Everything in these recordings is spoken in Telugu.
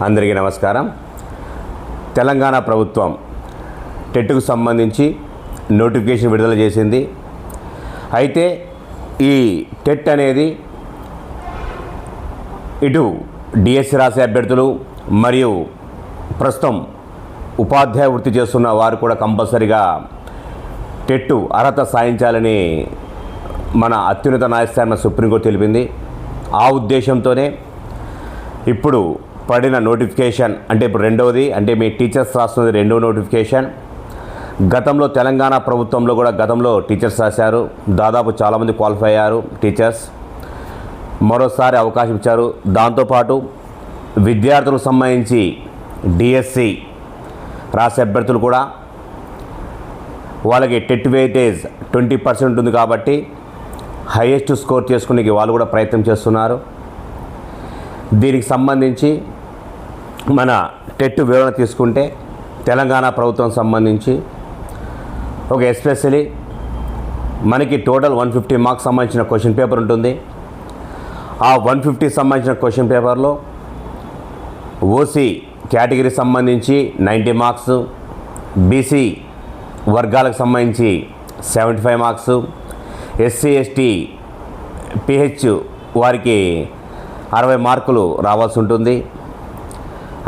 అందరికీ నమస్కారం. తెలంగాణ ప్రభుత్వం టెట్కు సంబంధించి నోటిఫికేషన్ విడుదల చేసింది. అయితే ఈ టెట్ అనేది ఇటు డిఎస్సి రాసే అభ్యర్థులు మరియు ప్రస్తుతం ఉపాధ్యాయ వృత్తి చేస్తున్న వారు కూడా కంపల్సరిగా టెట్ అర్హత సాధించాలని మన అత్యున్నత న్యాయస్థానం సుప్రీంకోర్టు తెలిపింది. ఆ ఉద్దేశంతోనే ఇప్పుడు పడిన నోటిఫికేషన్ అంటే ఇప్పుడు రెండవది, అంటే మీ టీచర్స్ రాస్తున్నది రెండవ నోటిఫికేషన్. గతంలో తెలంగాణ ప్రభుత్వంలో కూడా గతంలో టీచర్స్ రాశారు, దాదాపు చాలామంది క్వాలిఫై అయ్యారు టీచర్స్. మరోసారి అవకాశం ఇచ్చారు. దాంతోపాటు విద్యార్థులకు సంబంధించి డిఎస్సి రాసే అభ్యర్థులు కూడా వాళ్ళకి టెట్ వెయిటేజ్ 20% ఉంటుంది కాబట్టి హైయెస్ట్ స్కోర్ చేసుకునే వాళ్ళు కూడా ప్రయత్నం చేస్తున్నారు. దీనికి సంబంధించి మన టెట్ వివరణ తీసుకుంటే తెలంగాణ ప్రభుత్వం సంబంధించి ఒక ఎస్పెషలీ మనకి టోటల్ 150 మార్క్స్ సంబంధించిన క్వశ్చన్ పేపర్ ఉంటుంది. ఆ 150 సంబంధించిన క్వశ్చన్ పేపర్లో ఓసీ కేటగిరీ సంబంధించి 90 మార్క్స్, బీసీ వర్గాలకు సంబంధించి 75 మార్క్స్, ఎస్సీ ఎస్టీ పిహెచ్ వారికి 60 మార్కులు రావాల్సి ఉంటుంది.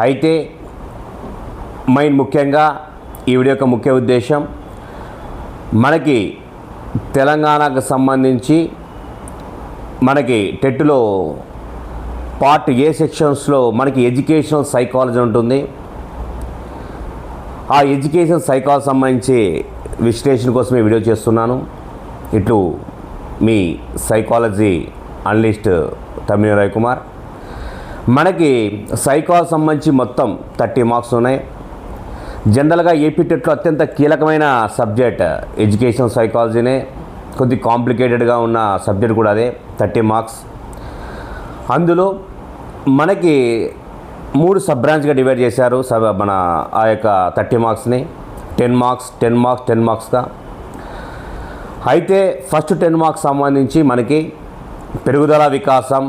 అయితే ముఖ్యంగా ఈ వీడియో యొక్క ముఖ్య ఉద్దేశం మనకి తెలంగాణకు సంబంధించి మనకి టెట్లో పార్ట్ ఏ సెక్షన్స్లో మనకి ఎడ్యుకేషనల్ సైకాలజీ ఉంటుంది. ఆ ఎడ్యుకేషన్ సైకాలజీ సంబంధించి విశ్లేషణ కోసం ఈ వీడియో చేస్తున్నాను. ఇటు మీ సైకాలజీ అనలిస్ట్ తమ్మినేని రవికుమార్. మనకి సైకాలజీ సంబంధించి మొత్తం 30 మార్క్స్ ఉన్నాయి. జనరల్గా ఏపీ టెట్లో అత్యంత కీలకమైన సబ్జెక్ట్ ఎడ్యుకేషన్ సైకాలజీనే, కొద్ది కాంప్లికేటెడ్గా ఉన్న సబ్జెక్ట్ కూడా అదే. 30 మార్క్స్. అందులో మనకి 3 సబ్ బ్రాంచ్గా డివైడ్ చేశారు మన ఆ యొక్క 30 మార్క్స్ని. 10 మార్క్స్ 10 మార్క్స్ 10 మార్క్స్గా. అయితే ఫస్ట్ 10 మార్క్స్ సంబంధించి మనకి పెరుగుదల వికాసం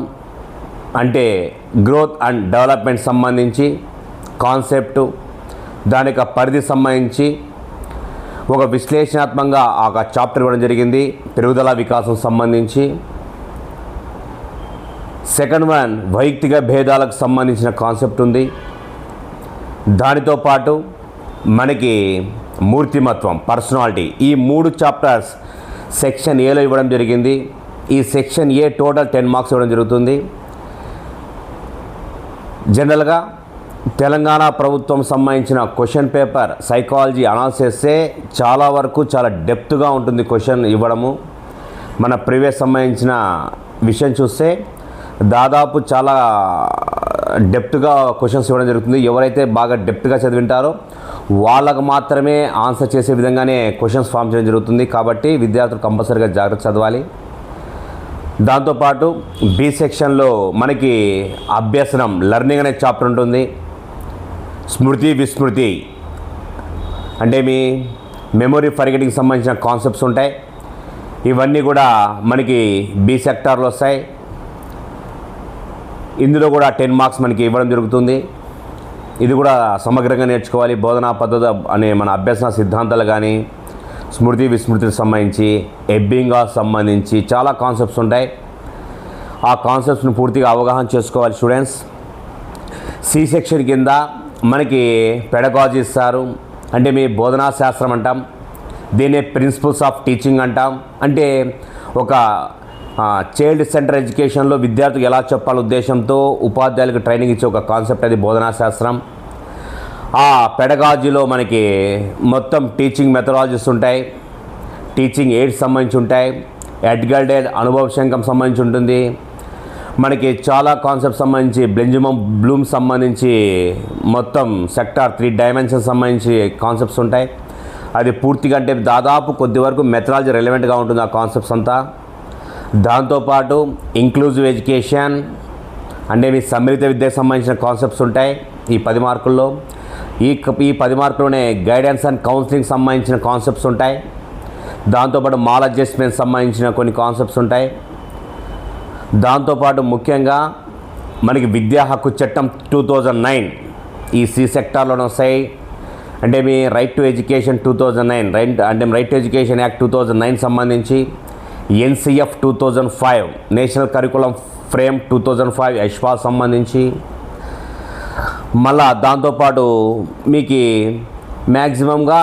అంటే గ్రోత్ అండ్ డెవలప్మెంట్ సంబంధించి కాన్సెప్టు, దాని యొక్క పరిధి సంబంధించి ఒక విశ్లేషణాత్మకంగా ఒక చాప్టర్ ఇవ్వడం జరిగింది పెరుగుదల వికాసం సంబంధించి. సెకండ్ వన్ వైయక్తిక భేదాలకు సంబంధించిన కాన్సెప్ట్ ఉంది. దానితో పాటు మనకి మూర్తిమత్వం, పర్సనాలిటీ, ఈ 3 చాప్టర్స్ సెక్షన్ ఏలో ఇవ్వడం జరిగింది. ఈ సెక్షన్ ఏ టోటల్ 10 మార్క్స్ ఇవ్వడం జరుగుతుంది. జనరల్గా తెలంగాణ ప్రభుత్వం సంబంధించిన క్వశ్చన్ పేపర్ సైకాలజీ అనాలిసిసే చాలా వరకు చాలా డెప్త్గా ఉంటుంది క్వశ్చన్ ఇవ్వడము. మన ప్రీవియస్ సంబంధించిన విషయం చూస్తే దాదాపు చాలా డెప్త్గా క్వశ్చన్స్ ఇవ్వడం జరుగుతుంది. ఎవరైతే బాగా డెప్త్గా చదివింటారో వాళ్ళకు మాత్రమే ఆన్సర్ చేసే విధంగానే క్వశ్చన్స్ ఫామ్ చేయడం జరుగుతుంది. కాబట్టి విద్యార్థులు కంపల్సరీగా జాగ్రత్త చదవాలి. దాంతోపాటు బి సెక్షన్లో మనకి అభ్యసనం, లెర్నింగ్ అనే చాప్టర్ ఉంటుంది. స్మృతి విస్మృతి అంటే మీ మెమొరీ ఫర్గెటింగ్ సంబంధించిన కాన్సెప్ట్స్ ఉంటాయి. ఇవన్నీ కూడా మనకి బి సెక్టార్లో వస్తాయి. ఇందులో కూడా 10 మార్క్స్ మనకి ఇవ్వడం జరుగుతుంది. ఇది కూడా సమగ్రంగా నేర్చుకోవాలి. బోధనా పద్ధతి అనే మన అభ్యసన సిద్ధాంతాలు కానీ, స్మృతి విస్మృతికి సంబంధించి, ఎబ్బింగ్గా సంబంధించి చాలా కాన్సెప్ట్స్ ఉంటాయి. ఆ కాన్సెప్ట్స్ని పూర్తిగా అవగాహన చేసుకోవాలి స్టూడెంట్స్. సి సెక్షన్ కింద మనకి పెడగాజీ ఇస్తారు, అంటే మీ బోధనా శాస్త్రం అంటాం. దీన్నే ప్రిన్సిపల్స్ ఆఫ్ టీచింగ్ అంటాం. అంటే ఒక చైల్డ్ సెంటర్ ఎడ్యుకేషన్లో విద్యార్థులకు ఎలా చెప్పాల ఉద్దేశంతో ఉపాధ్యాయులకు ట్రైనింగ్ ఇచ్చే ఒక కాన్సెప్ట్ అది బోధనా శాస్త్రం. ఆ పెడగాజీలో మనకి మొత్తం టీచింగ్ మెథడాలజీస్ ఉంటాయి, టీచింగ్ ఎయిడ్స్ సంబంధించి ఉంటాయి, ఎడ్గర్డెడ్ అనుభవశంకం సంబంధించి ఉంటుంది. మనకి చాలా కాన్సెప్ట్ సంబంధించి బ్లూమ్ సంబంధించి మొత్తం సెక్టార్ 3 డైమెన్షన్స్ సంబంధించి కాన్సెప్ట్స్ ఉంటాయి. అది పూర్తిగా అంటే దాదాపు కొద్ది వరకు మెథడాలజీ రెలవెంట్గా ఉంటుంది ఆ కాన్సెప్ట్స్ అంతా. దాంతోపాటు ఇంక్లూజివ్ ఎడ్యుకేషన్ అంటే మీ సమ్మిళిత విద్యకు సంబంధించిన కాన్సెప్ట్స్ ఉంటాయి ఈ 10 మార్కుల్లో. ఈ 10 మార్కుల్లోనే గైడెన్స్ అండ్ కౌన్సిలింగ్ సంబంధించిన కాన్సెప్ట్స్ ఉంటాయి. దాంతోపాటు మాల్ అడ్జస్ట్మెంట్ సంబంధించిన కొన్ని కాన్సెప్ట్స్ ఉంటాయి. దాంతోపాటు ముఖ్యంగా మనకి విద్యా హక్కు చట్టం 2009 ఈ సి సెక్టార్లోనే వస్తాయి. అంటే మీ right to education 2009 right to education act 2009 సంబంధించి, ఎన్సిఎఫ్ 2005 నేషనల్ కరికులం ఫ్రేమ్ 2005 యశ్వా సంబంధించి, మళ్ళా దాంతోపాటు మీకు మ్యాక్సిమంగా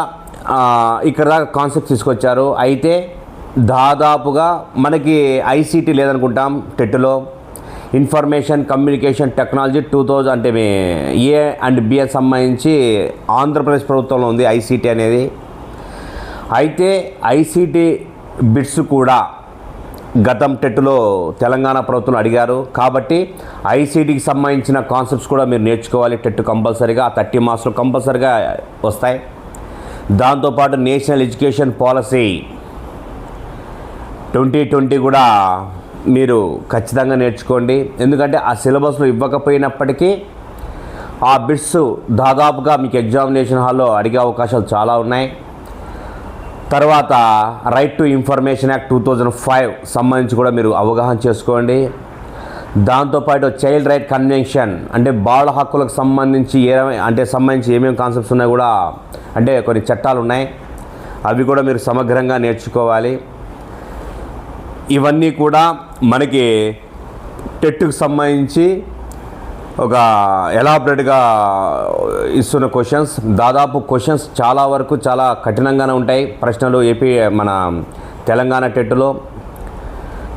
ఇక్కడ దాకా కాన్సెప్ట్ తీసుకొచ్చారు. అయితే దాదాపుగా మనకి ఐసీటీ లేదనుకుంటాం టెట్లో, ఇన్ఫర్మేషన్ కమ్యూనికేషన్ టెక్నాలజీ 2000 అంటే మీ ఏ అండ్ బిఎస్ సంబంధించి ఆంధ్రప్రదేశ్ ప్రభుత్వంలో ఉంది ఐసీటీ అనేది. అయితే ఐసీటీ బిట్స్ కూడా గతం టెట్లో తెలంగాణ ప్రభుత్వం అడిగారు. కాబట్టి ఐసీటీకి సంబంధించిన కాన్సెప్ట్స్ కూడా మీరు నేర్చుకోవాలి. టెట్ కంపల్సరీగా 30 మార్క్స్లో కంపల్సరీగా వస్తాయి. దాంతోపాటు నేషనల్ ఎడ్యుకేషన్ పాలసీ 2020 కూడా మీరు ఖచ్చితంగా నేర్చుకోండి. ఎందుకంటే ఆ సిలబస్లో ఇవ్వకపోయినప్పటికీ ఆ బిట్స్ దాదాపుగా మీకు ఎగ్జామినేషన్ హాల్లో అడిగే అవకాశాలు చాలా ఉన్నాయి. తర్వాత రైట్ టు ఇన్ఫర్మేషన్ యాక్ట్ 2005 సంబంధించి కూడా మీరు అవగాహన చేసుకోండి. దాంతోపాటు చైల్డ్ రైట్ కన్వెన్షన్ అంటే బాల హక్కులకు సంబంధించి ఏమేమి కాన్సెప్ట్స్ ఉన్నాయి కూడా, అంటే కొన్ని చట్టాలు ఉన్నాయి, అవి కూడా మీరు సమగ్రంగా నేర్చుకోవాలి. ఇవన్నీ కూడా మనకి టెట్కి సంబంధించి ఒక ఎలాబరేట్గా ఇస్తున్న క్వశ్చన్స్. దాదాపు క్వశ్చన్స్ చాలా వరకు చాలా కఠినంగానే ఉంటాయి ప్రశ్నలు మన తెలంగాణ టెట్లో.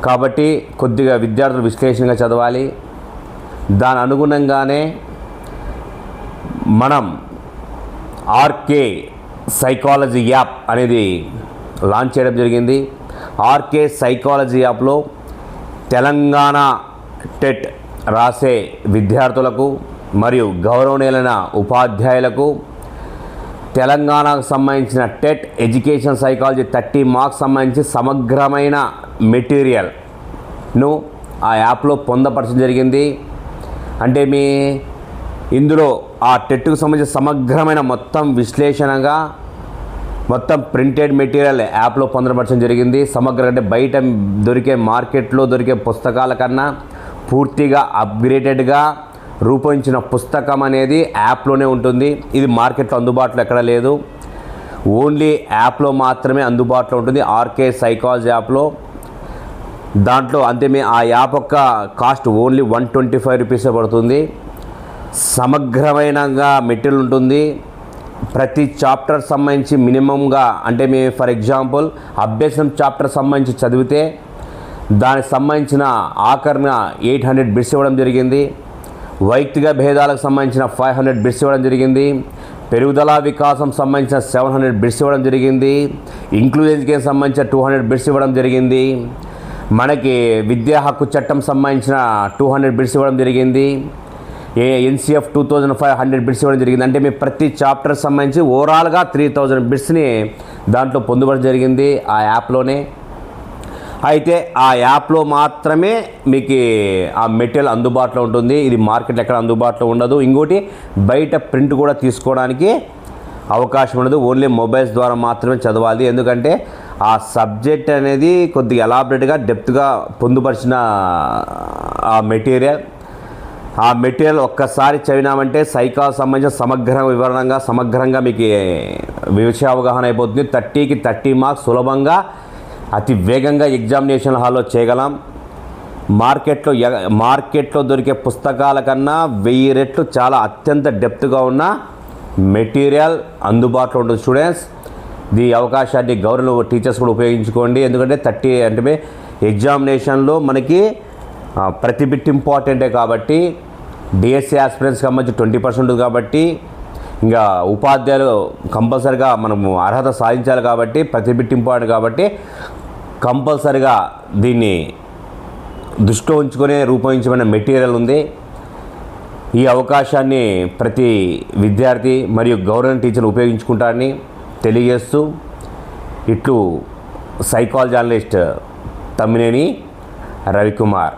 కాబట్టి కొద్దిగా విద్యార్థులు విశ్లేషణగా చదవాలి. దాని అనుగుణంగానే మనం ఆర్కే సైకాలజీ యాప్ అనేది లాంచ్ చేయడం జరిగింది. ఆర్కే సైకాలజీ యాప్లో తెలంగాణ టెట్ రాసే విద్యార్థులకు మరియు గౌరవనీయులైన ఉపాధ్యాయులకు తెలంగాణకు సంబంధించిన టెట్ ఎడ్యుకేషన్ సైకాలజీ 30 మార్క్స్ సంబంధించి సమగ్రమైన మెటీరియల్ను ఆ యాప్లో పొందపరచడం జరిగింది. అంటే ఇందులో ఆ టెట్కు సంబంధించిన సమగ్రమైన మొత్తం విశ్లేషణగా మొత్తం ప్రింటెడ్ మెటీరియల్ యాప్లో పొందపరచడం జరిగింది. అంటే బయట మార్కెట్లో దొరికే పుస్తకాల కన్నా పూర్తిగా అప్గ్రేడెడ్గా రూపొందించిన పుస్తకం అనేది యాప్లోనే ఉంటుంది. ఇది మార్కెట్లో అందుబాటులో ఎక్కడ లేదు, ఓన్లీ యాప్లో మాత్రమే అందుబాటులో ఉంటుంది, ఆర్కే సైకాలజీ యాప్లో. దాంట్లో ఆ యాప్ యొక్క కాస్ట్ ఓన్లీ 125 రూపీసే పడుతుంది. సమగ్రమైనగా మెటీరియల్ ఉంటుంది. ప్రతి చాప్టర్ సంబంధించి మినిమంగా ఫర్ ఎగ్జాంపుల్ అభ్యసనం చాప్టర్ సంబంధించి చదివితే దానికి సంబంధించిన ఆఖరణ 800 బిట్స్ ఇవ్వడం జరిగింది. వైయక్తిక భేదాలకు సంబంధించిన 500 బిట్స్ ఇవ్వడం జరిగింది. పెరుగుదల వికాసం సంబంధించిన 700 బిట్స్ ఇవ్వడం జరిగింది. ఇంక్లూజివ్ ఎడ్యుకేషన్ సంబంధించిన 200 బిట్స్ ఇవ్వడం జరిగింది. మనకి విద్యా హక్కు చట్టం సంబంధించిన 200 బిట్స్ ఇవ్వడం జరిగింది. ఎన్సిఎఫ్ 2005 100 బిట్స్ ఇవ్వడం జరిగింది. మీ ప్రతి చాప్టర్ సంబంధించి ఓవరాల్గా 3000 బిట్స్ని దాంట్లో పొందుపరచడం జరిగింది ఆ యాప్లోనే. అయితే ఆ యాప్లో మాత్రమే మీకు ఆ మెటీరియల్ అందుబాటులో ఉంటుంది. ఇది మార్కెట్లో ఎక్కడ అందుబాటులో ఉండదు. ఇంకోటి బయట ప్రింట్ కూడా తీసుకోవడానికి అవకాశం ఉండదు. ఓన్లీ మొబైల్స్ ద్వారా మాత్రమే చదవాలి. ఎందుకంటే ఆ సబ్జెక్ట్ అనేది కొద్దిగా ఎలాబరేట్గా డెప్త్గా పొందుపరిచిన ఆ మెటీరియల్ ఒక్కసారి చదివినామంటే సైకాలజీ సంబంధించిన సమగ్రంగా మీకు విషయ అవగాహన అయిపోతుంది. 30కి 30 మార్క్స్ సులభంగా అతి వేగంగా ఎగ్జామినేషన్ హాల్లో చేయగలం. మార్కెట్లో దొరికే పుస్తకాల కన్నా 1000 రెట్లు చాలా అత్యంత డెప్త్గా ఉన్న మెటీరియల్ అందుబాటులో ఉంటుంది. స్టూడెంట్స్, ఈ అవకాశాన్ని గవర్నమెంట్ టీచర్స్ కూడా ఉపయోగించుకోండి. ఎందుకంటే 30 ఎగ్జామినేషన్లో మనకి ప్రతి బిట్ ఇంపార్టెంటే కాబట్టి, డిఎస్సి ఆస్పిరెంట్స్కి సంబంధించి 20% ఉంది కాబట్టి, ఇంకా ఉపాధ్యాయులు కంపల్సరిగా మనము అర్హత సాధించాలి కాబట్టి ప్రతి బిట్ ఇంపార్టెంట్ కాబట్టి కంపల్సరిగా దీన్ని దృష్టిలో ఉంచుకొని రూపొందించబడిన మెటీరియల్ ఉంది. ఈ అవకాశాన్ని ప్రతి విద్యార్థి మరియు గవర్నమెంట్ టీచర్ ఉపయోగించుకుంటారని తెలియజేస్తూ ఇట్లు సైకాలజీ జర్నలిస్ట్ తమ్మినేని రవికుమార్.